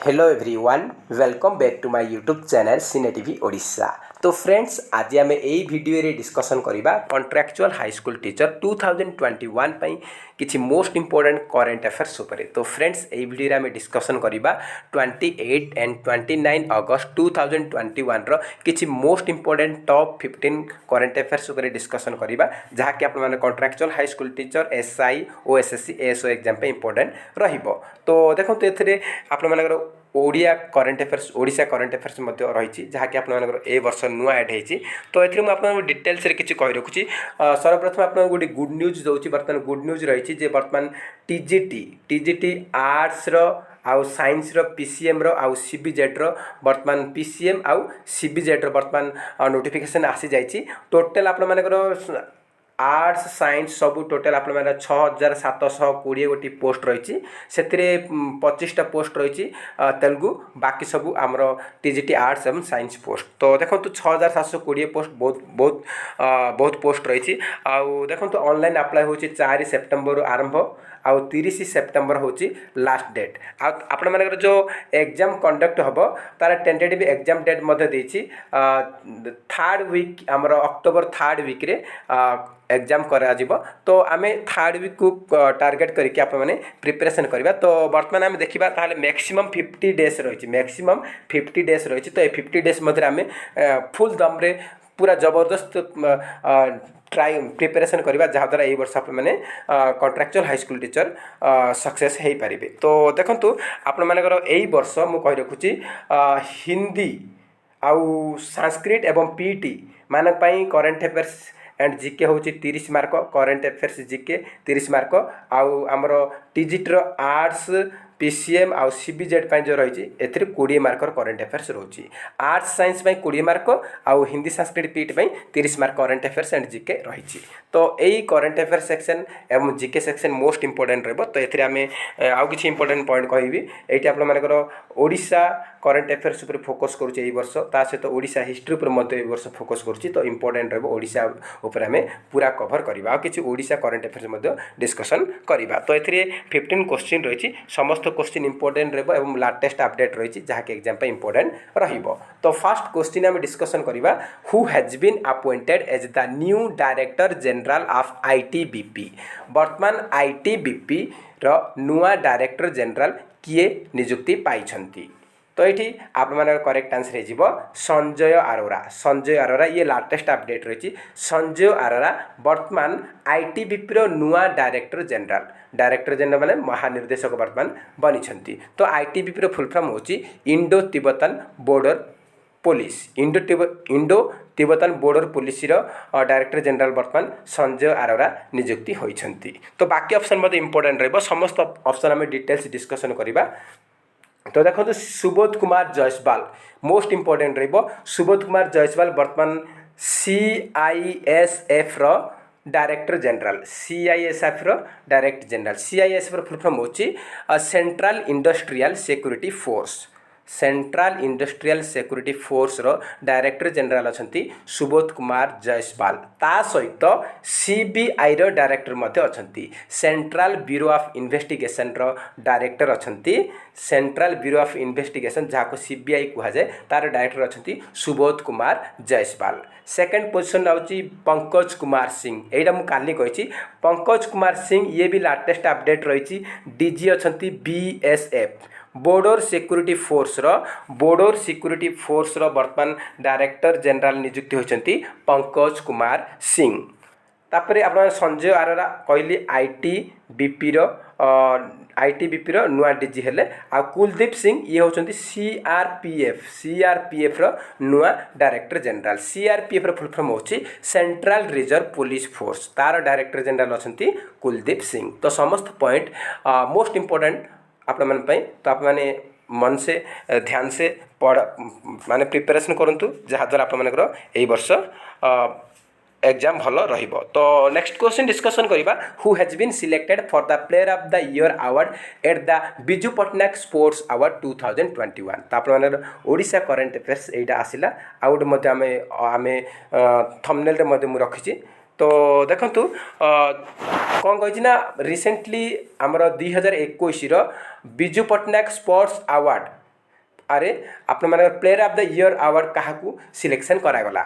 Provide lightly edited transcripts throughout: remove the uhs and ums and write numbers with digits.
Hello everyone welcome back to my YouTube channel Cine TV Odisha. तो friends आज आम यही वीडियो रे डिस्कशन करवा कॉन्ट्रैक्चुअल हाई स्कूल टीचर 2021 पई किछि मोस्ट इंपोर्टेंट करेंट अफेयर्स उपरे। तो फ्रेंड्स यही वीडियो रे आम डिस्कशन करवा 28 एंड 29 अगस्त 2021 रो किछि most important top 15 current affairs उपरे डिस्कशन करवा जहाँकि आप contractual high school teacher SI OSSC ASO exam पे इंपोर्टेंट रहिबो। तो देखो एथिरे आप Odia current affairs Odisha current affairs मध्य रही जहाँकि आप ए वर्ष नुआ एड होती। तो ये मुझे डिटेल्स किसी कही रखुच्छी। सर्वप्रथम आप गोटे गुड न्यूज दूसरी बर्तमान गुड न्यूज रही जे बर्तमान टीजीटी आर्ट्स आउ साइंस पीसीएम आउ सीबीजेड बर्तमान पीसीएम आउ सीबीजेड बर्तमान नोटिफिकेशन आसी जाइए। टोटल आप आर्ट्स साइंस सबू टोटाल आप 6720 गोटी पोस्ट रही से 25टा पोस्ट रही तेलुगु बाकी सबू आमर टीजीटी आर्ट्स एवं साइंस पोस्ट। तो देखो 6720 पोस्ट बहुत बहुत बहुत पोस्ट रही। आउ देखो ऑनलाइन अप्लाई हो 4 सेप्टेम्बर आरंभ आउ 30 सेप्टेम्बर हूँ लास्ट डेट। आपण मानकर जो एग्जाम कंडक्ट हम तार टेंटेटिव एग्जाम डेट देती 3rd वीक आमर अक्टोबर 3rd वीक रे एग्जाम करा जीवो। तो आम 3rd वीक को टार्गेट करके आप मैंने प्रिपरेशन करवा। तो बर्तमान आम देखा ताले मैक्सिमम 50 डेज रही मैक्सिमम 50 डेज रही। तो ये 50 डेज मध्य आम फुल दम रे पूरा जबरदस्त ट्राई प्रिपरेशन करवा जहाँद्वारा ये वर्ष आपने contractual high school teacher success हो पारे। तो देखो आपण मानकर यही वर्ष मुझे रखुच्छी हिंदी आउ संस्कृत एवं पीटी मानक करेंट अफेयर्स एंड जीके हूँ 30 mark current affairs GK 30 mark आउ आमर टीजीटी आर्ट्स पीसीएम आउ सीबीजेड जो रही ए 20 मार्कर करेंट अफेयर्स रोचे। आर्ट्स साइंस 20 मार्क आउ हिंदी संस्कृत पीट 30 mark current affairs and GK रही। तो यही करेंट अफेयर्स सेक्शन एवं जीके सेक्शन मोस्ट इंपोर्टेंट रही। तो ये आम आउ कि इंपोर्टेंट पॉइंट कहबी ये आपर ओडिशा करेंट अफेयर्स उपर फोकस करुचे यही वर्ष ता सहित ओडिशा हिस्ट्री उपर ये वर्ष फोकस करुच्ची। तो इंपोर्टेंट रही ओडिशा उपर आम पूरा कभर करवा कि ओडिशा करेंट अफेयर्स डिस्कसन करवा। तो ये 15 क्वेश्चन रही समस्त क्वेश्चन इंपोर्टेंट रही और लाटेस्ट अपडेट रही जहाँकि एग्जाम पे इंपोर्टेंट रहिबो। तो फर्स्ट क्वेश्चन आम डिस्कसन करवा who has been appointed as the new director general of ITBP. वर्तमान आईटीबीपी रो नुआ डायरेक्टर जनरल किए नियुक्ति पाई। तो ये आप करेक्ट आंसर हो संजय अरोरा। संजय अरोरा ये लाटेस्ट अपडेट रही। संजय अरोरा वर्तमान आईटीबीपी रो नुआ डायरेक्टर जनरल माने महानिर्देशक वर्तमान बनी। तो आईटीबीपी रो फुल फॉर्म होची Indo Tibetan border police. Indo Tibetan border police director general वर्तमान संजय अरोरा नियुक्ति होइछंती। तो बाकी ऑप्शन मते इंपोर्टेंट रहबो समस्त ऑप्शन आम डिटेल्स डिस्कशन करबा। तो देखो सुबोध कुमार जायसवाल मोस्ट इंपोर्टेंट रहिबो। सुबोध कुमार जायसवाल वर्तमान सीआईएसएफ रो डायरेक्टर जनरल सीआईएसएफ रो डायरेक्टर जनरल। सीआईएसएफ रो फुल फॉर्म होची central industrial security force. Central industrial security force रो डायरेक्टर जनरल अछंती सुबोध कुमार जायसवाल। ता सहित सीबीआई रो डायरेक्टर मध्य अछंती सेंट्रल ब्यूरो ऑफ इन्वेस्टिगेशन रो डायरेक्टर अछंती सेंट्रल ब्यूरो ऑफ इन्वेस्टिगेशन जहाँ सीबीआई कह जाए तार डायरेक्टर अछंती सुबोध कुमार जायसवाल। सेकेंड पोजिशन आउची पंकज कुमार सिंह। एटा मु काली कही पंकज कुमार सिंह ये भी लाटेस्ट अपडेट रही। डीजी अछंती बीएसएफ बॉर्डर सिक्योरिटी फोर्स रो वर्तमान डायरेक्टर जनरल नियुक्ति होती पंकज कुमार सिंह। तापरे आप संजय अरोरा कहली आईटीबीपी रो नुआ डीजी हेले। आ कुलदीप सिंह ये होचंती सीआरपीएफ रो नुआ डायरेक्टर जनरल। सीआरपीएफ रो फुल फॉर्म होची सेंट्रल रिजर्व पुलिस फोर्स तार डायरेक्टर जनरल अछंती कुलदीप सिंह। तो समस्त पॉइंट मोस्ट इंपोर्टेंट आप मन पे। तो आप माने मन से ध्यान से पढ़ माने प्रिपरेशन करंतु जहाँद्वारा आप मानकर यही वर्ष एग्जाम भल रहिबो। तो नेक्स्ट क्वेश्चन डिस्कशन करवा who has been selected for the player of the year award at the Biju Patnaik sports award 2021। तो आप ओडिशा करेंट अफेयर्स यहाँ आसला आउट आम थंबनेल रे रखी। तो देखु कौन कही रिसेंटली आमर 2021 बिजू पट्टनायक स्पोर्ट्स अवार्ड आरे आपण मान player of the year award क्या सिलेक्शन करागला।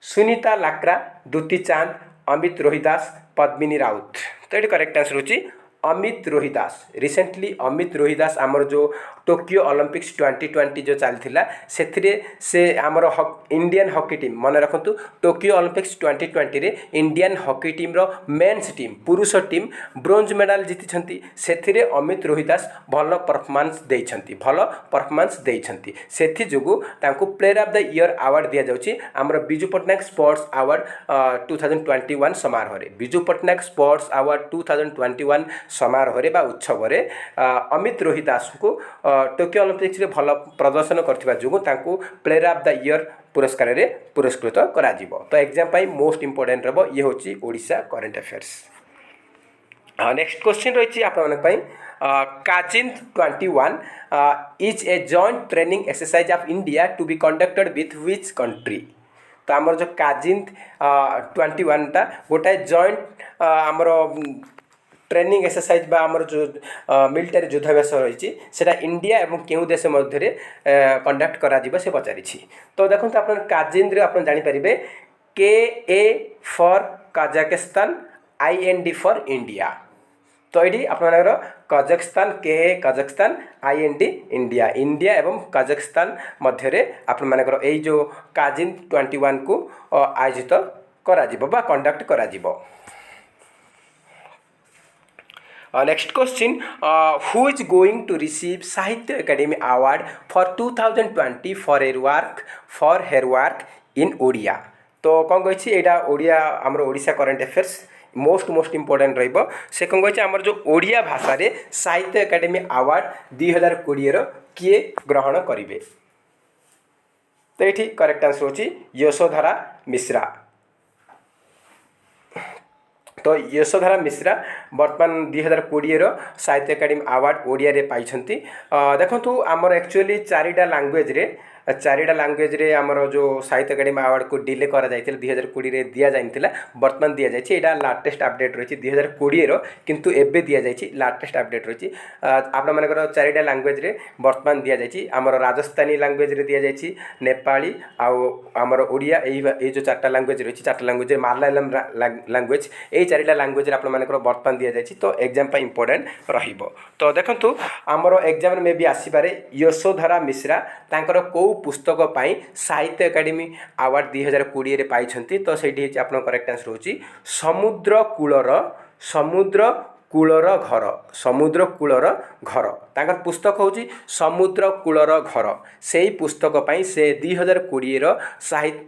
सुनीता लाक्रा, दुती चांद, अमित रोहिदास, पद्मिनी राउत। तो ये करेक्ट आंसर होची अमित रोहिदास। रिसेंटली अमित रोहिदास आमर जो टोकियो ओलंपिक्स 2020 जो चलता से आमर इंडियन हॉकी टीम मन रखु टोकियो ओलंपिक्स 2020 रे इंडियन हॉकी टीम रो मेन्स टीम पुरुष टीम ब्रोंज मेडल जीति से अमित रोहिदास भल परफॉर्मेंस देइछंती सेथि जोगु तांको player of the year award दिया जाउची आमर बिजू पट्टनायक स्पोर्ट्स अवार्ड 2021 समारोह रे। बिजू पट्टनायक स्पोर्ट्स अवार्ड 2021 समारोह रे बा उत्सव रे अमित रोहिदास को टोकियो ओलंपिक्स रे भल प्रदर्शन करथिबा जोगु तांको प्लेयर ऑफ द ईयर पुरस्कार रे पुरस्कृत करा जिवो। तो एग्जाम पाई मोस्ट इंपोर्टेंट रहबो ये होची Odisha current affairs. Next question रही आप Kazind 21 is a joint training exercise of India to be conducted with which country. तो आमर जो काजिंद 21 टा गोटाए जॉइंट आमर ट्रेनिंग एक्सरसाइज बा आमर जो मिलिटारी युद्धाभ्यास रही है इंडिया एवं केउ देश मध्य कंडक्ट करा जिवो से पचारि। तो देखो आप काजिंद आप जानीपारे KA for Kazakhstan, IND for India. तो ये आपर Kazakhstan KA Kazakhstan, IND India. India एवं कजाकिस्तान मध्य आपर यही जो काजिंद 21 को आयोजित करा जिवो बा कंडक्ट करा जिवो। Next question who is going to receive Sahitya Akademi award for 2020 for her work in Odia. तो कौन कही यहाँ ओडिया आमर Odisha current affairs most important रहिबो। से कौन कही आमर जो ओडिया भाषा रे साहित्य अकादमी अवार्ड 2020 किए ग्रहण करिवे। तो ये करेक्ट आंसर होची यशोधरा मिश्रा। तो यशोधरा मिश्रा बर्तमान 2020 साहित्य अकादमी अवार्ड ओडिया रे पाइछंती। देखंतु आमर एक्चुअली चारिटा लैंग्वेज रे आमर जो साहित्य अकादमी अवार्ड को डिले करा जायतिला 2020 रे दिया जायतिला बर्तमान दिया जायछि। एटा लाटेस्ट अपडेट रहिछि 2020 रो किंतु एबे दिया जायछि लाटेस्ट अपडेट रहिछि। आपण मानकर चारिटा लैंग्वेज रे बर्तमान दिया जायछि आमर राजस्थानी लैंग्वेज रे दिया जायछि, नेपाली आउ आमर ओडिया एई जो चारटा लैंग्वेज रहिछि चारटा लैंग्वेज रे मालयालम लैंग्वेज एई चारिटा लैंग्वेज रे आपण मानकर बर्तमान दिया जायछि। तो एग्जाम पा इंपोर्टेंट रहिबो। तो देखंतु आमर एग्जाम में भी आसी पारे यशोधरा मिश्रा तांकर को पुस्तक पाई साहित्य अकादमी अवार्ड 2020 रे पाइछंती। तो सेठी आपन करेक्ट आंसर होची समुद्र कूलर घर तांकर पुस्तक होची समुद्र कूलर घर। सेही पुस्तक पाई से 2020 रो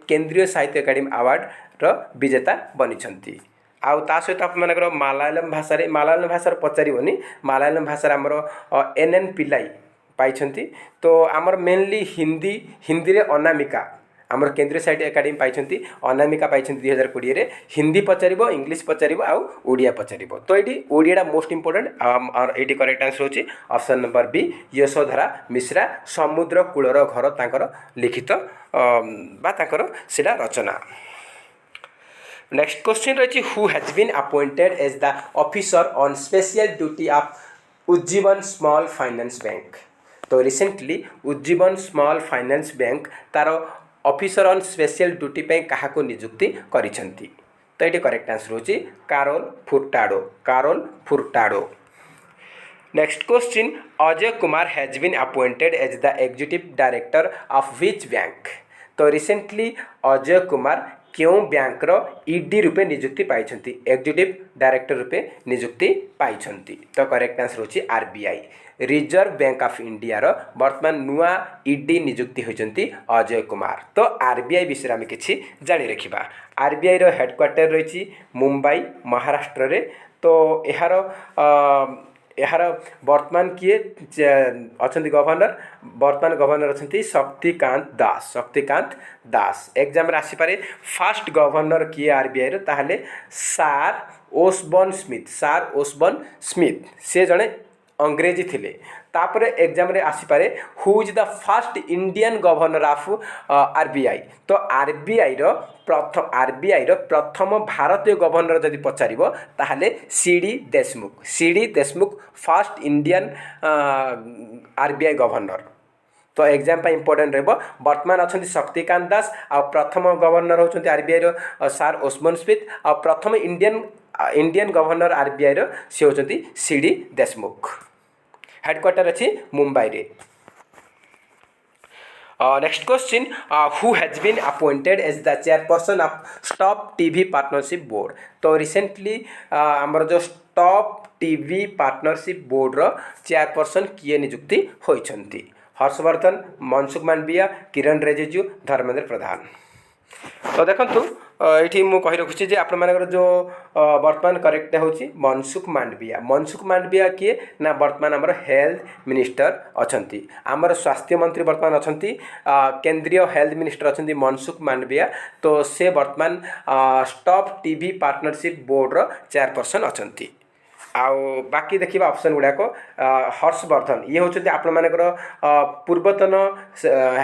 केंद्रीय साहित्य अकादमी अवार्ड रो विजेता बनिछंती। आउ ता सहित आप मालयालम भाषा पचारिबनी मालयालम भाषा आमर NN पिल्लाई पाइछंती। तो आमर मेनली हिंदी रे अनामिका आमर केंद्रीय साहित्य अकादमी पाइछंती अनामिका पाइछंती 2020 रे। हिंदी पचारिबो, इंग्लिश पचारिबो आउ ओडिया पचारिबो। तो ये ओडियाटा मोस्ट इंपोर्टेंट और ये करेक्ट आंसर होची option number B Yashodhara Mishra समुद्र कूलर घर तांकर लिखित बा तांकर सेटा रचना। नेक्स्ट क्वेश्चन रही who has been appointed as the officer on special duty of Ujjivan small finance bank. तो recently Ujjivan small finance bank तार ऑफिसर ऑन स्पेशल ड्यूटी पे क्या नियुक्ति करिसेंती। तो ये करेक्ट आंसर होची Carol Furtado. Next question Ajay Kumar has been appointed as the executive director of which bank. तो रिसेंटली अजय कुमार क्यों बैंक रो ईडी रूपे नियुक्ति पाइछंती एग्जीक्यूटिव डायरेक्टर रूपे नियुक्ति पाइछंती। तो करेक्ट आंसर होची RBI reserve bank of India रो वर्तमान नुआ ईडी नियुक्ति होइछंती अजय कुमार। तो RBI विषय में किछि जानि रखिबा। RBI रो हेडक्वार्टर रहिछि मुंबई महाराष्ट्र रे। तो यार वर्तमान किए अच्छा गवर्नर वर्तमान गवर्नर अच्छा Shaktikanta Das. Exam आसीपे fast governor किए RBI ताहले सार ओसबर्न स्मिथ से जड़े अंग्रेजी थिले। तापर एग्जाम रे आसीपे who is the first Indian governor of RBI। तो RBI रो प्रथम भारतीय गवर्नर जदि पचारिबो ताहले CD Deshmukh first Indian RBI governor. तो एग्जाम इंपोर्टेंट रहिबो। वर्तमान अच्छा शक्तिकांत दास आ प्रथम गवर्नर होचंती आरबीआई रो सार ओस्मान स्मिथ आ प्रथम इंडियन गवर्नर आरबीआई रो से होचंती सीडी देशमुख। हेडक्वार्टर अच्छी मुंबई रे। Next question, who has been appointed as the chairperson of Stop TV Partnership Board? तो रिसेंटली आमर जो स्टॉप टीवी पार्टनरशिप बोर्ड रो चेयरपर्सन किए नियुक्ति होइछंती? हर्षवर्धन, मनसुख मांडविया, किरण रिजिजू, धर्मेंद्र प्रधान। तो देखंतु ये मुझे कही रखुच्छी जे आपण मानकर जो वर्तमान करेक्ट होची मनसुख मांडविया। मनसुख मांडविया किए ना वर्तमान आमर हेल्थ मिनिस्टर अछंती। आमर स्वास्थ्य मंत्री वर्तमान अछंती केंद्रीय हेल्थ मिनिस्टर अछंती मनसुख मांडविया। तो से वर्तमान स्टॉप टीवी पार्टनरशिप बोर्ड रो चेयरपर्सन अछंती। आउ बाकी देखिए ऑप्शन गुड़ाक हर्षवर्धन ये होचंती आपण मानकर पूर्वतन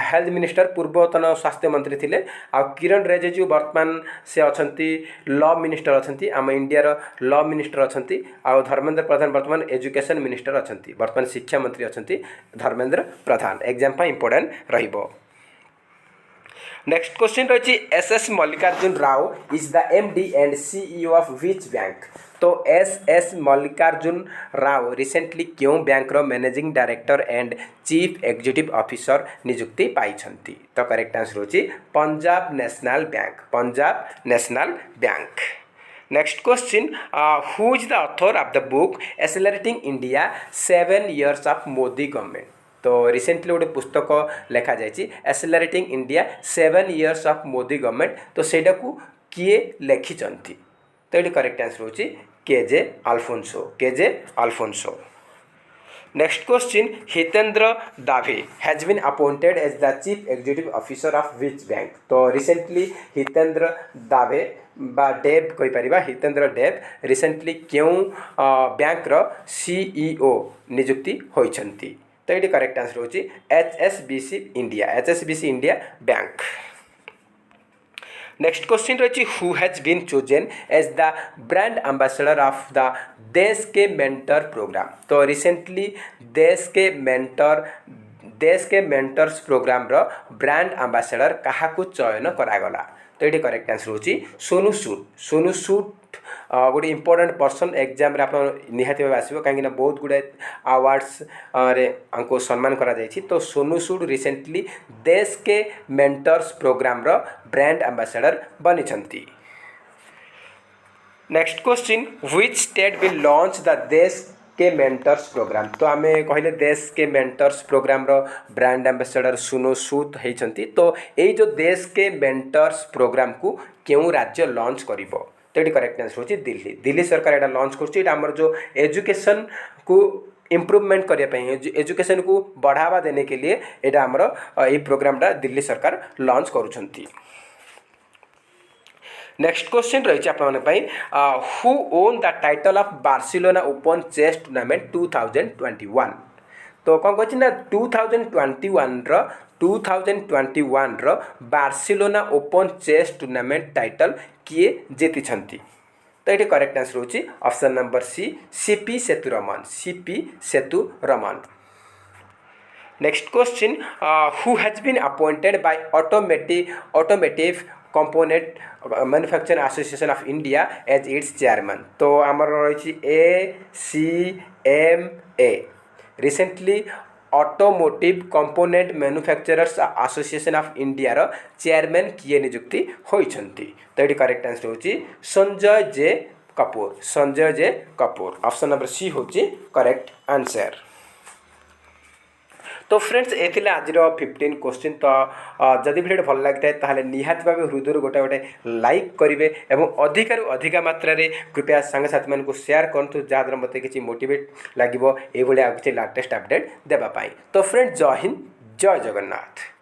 हेल्थ मिनिस्टर पूर्वतन स्वास्थ्य मंत्री थिले। आ किरण रिजिजू वर्तमान से अछंती लॉ मिनिस्टर अछंती आम इंडिया रो लॉ मिनिस्टर अछंती। आ धर्मेंद्र प्रधान वर्तमान एजुकेशन मिनिस्टर अछंती वर्तमान शिक्षा मंत्री अछंती धर्मेंद्र प्रधान। एग्जाम इंपोर्टेंट रहिबो। नेक्स्ट क्वेश्चन रही S Mallikarjun Rao is the MD and CEO of which bank? तो एस मल्लिकार्जुन राव रिसेंटली क्यों बैंक रो managing director and chief executive officer नियुक्ति पाइछंती? तो करेक्ट आंसर होची Punjab National Bank. Punjab National Bank. Next question, who is the author of the book accelerating India 7 years of Modi government? तो recently गोटे पुस्तक लिखा जाइए accelerating India 7 years of Modi government. तो सेटा को किए लिखिचंती? तो ये करेक्ट आंसर होची KJ Alphons. KJ Alphons. Next question, Hitendra Dave has been appointed as the chief executive officer of which bank? तो रिसेंटली हितेंद्र दावे बा डेव कहि परिबा हितेंद्र डेव रिसेंटली क्यों बैंक रो सीईओ नियुक्ति होइछंती? तो ये करेक्ट आंसर होची HSBC India. HSBC India bank. Next question रही who has been chosen as the brand ambassador of the Desh ke mentor program? तो recently Desh ke mentors program रो ब्रांड एम्बेसडर क्या चयन करागला? तो ये करेक्ट आंसर होची सोनू सूद। सोनू सूद गोटे इंपोर्टेंट पर्सन एग्जाम रे आप निहाती भाव आसो कहीं बहुत गुड़े अवार्ड्स रे हमको सम्मान करा जायछि। तो Sonu Sood recently Desh ke mentors program रो ब्रांड एम्बेसडर बनिछंती। Next question, which state will launch the Desh ke mentors program? तो आम कहले देश के मेंटर्स प्रोग्राम रो ब्रांड एम्बेसडर सोनू सूद होइछंती। तो ये जो देश के मेंटर्स प्रोग्राम को क्यों राज्य लॉन्च करिवो? तो ये करेक्ट आंसर होची दिल्ली। दिल्ली सरकार एटा लॉन्च करछि। एटा हमर जो एजुकेशन को इम्प्रूवमेंट करने एजुकेशन को बढ़ावा देने के लिए एटा हमर ए प्रोग्रामटा दिल्ली सरकार लॉन्च करुछंती। नेक्स्ट क्वेश्चन रही आप who won the title of Barcelona open chess tournament 2021? तो कौन कह 2021 रो Barcelona open chess tournament title किए जीति? तो ये करेक्ट आंसर होची option number C CP Sethuraman. CP Sethuraman. Next question, who has been appointed by automotive component manufacturing association of India as its chairman? तो आमर रही ACMA recently automotive component manufacturers association of India रो chairman किए नियुक्ति होइछंती? तो ये correct answer होची संजय जे कपूर। संजय जे Kapoor. Option number सी होची करेक्ट आंसर। तो फ्रेंड्स ये आज 15 क्वेश्चन। तो जदि वीडियो भल लगी है निहाती भाव हृदय गोटे गोटे लाइक करेंगे और अधिक मात्रा रे कृपया सांग साथी मानक शेयर करूँ जहाँद्वारा मत कि मोटिवेट लगे ये किसी लेटेस्ट अपडेट देवाई। तो फ्रेंड्स जय हिंद जय जगन्नाथ।